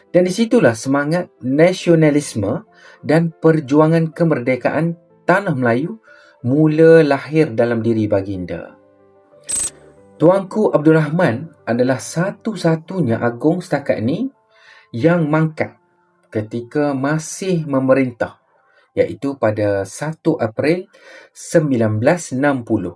Dan di situlah semangat nasionalisme dan perjuangan kemerdekaan tanah Melayu mula lahir dalam diri baginda. Tuanku Abdul Rahman adalah satu-satunya agung setakat ni yang mangkat ketika masih memerintah, iaitu pada 1 April 1960.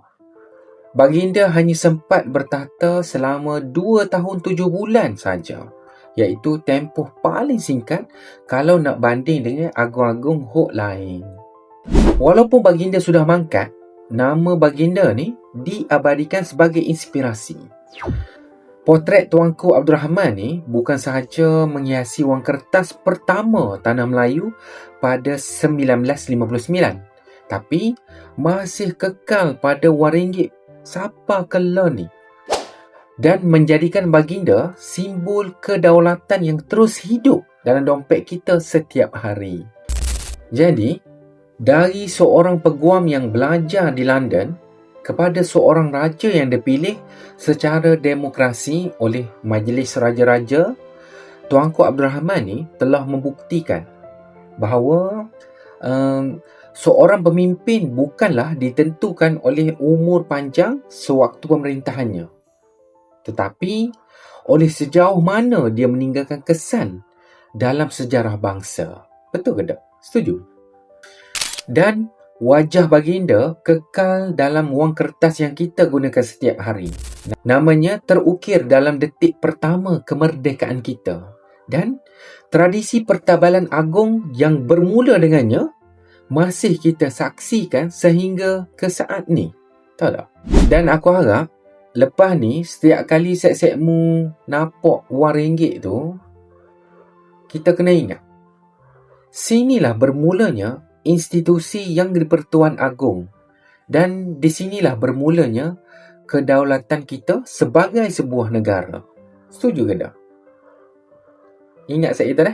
Baginda hanya sempat bertahta selama 2 tahun 7 bulan saja, iaitu tempoh paling singkat kalau nak banding dengan agung-agung hok lain. Walaupun baginda sudah mangkat, nama baginda ni diabadikan sebagai inspirasi. Potret Tuanku Abdul Rahman ni bukan sahaja menghiasi wang kertas pertama Tanah Melayu pada 1959, tapi masih kekal pada wang ringgit Sapa Kela ni dan menjadikan baginda simbol kedaulatan yang terus hidup dalam dompet kita setiap hari. Jadi, dari seorang peguam yang belajar di London kepada seorang raja yang dipilih secara demokrasi oleh Majlis Raja-Raja, Tuanku Abdul Rahman ni telah membuktikan bahawa seorang pemimpin bukanlah ditentukan oleh umur panjang sewaktu pemerintahannya, tetapi oleh sejauh mana dia meninggalkan kesan dalam sejarah bangsa. Betul ke tak? Setuju? Dan wajah baginda kekal dalam wang kertas yang kita gunakan setiap hari. Namanya terukir dalam detik pertama kemerdekaan kita. Dan tradisi pertabalan agung yang bermula dengannya masih kita saksikan sehingga ke saat ni. Tahu tak? Dan aku harap lepas ni setiap kali set-setmu nampak wang ringgit tu, kita kena ingat, sinilah bermulanya institusi yang di-Pertuan Agong, dan di sinilah bermulanya kedaulatan kita sebagai sebuah negara. Setuju ke tak? Ingat saya tadi?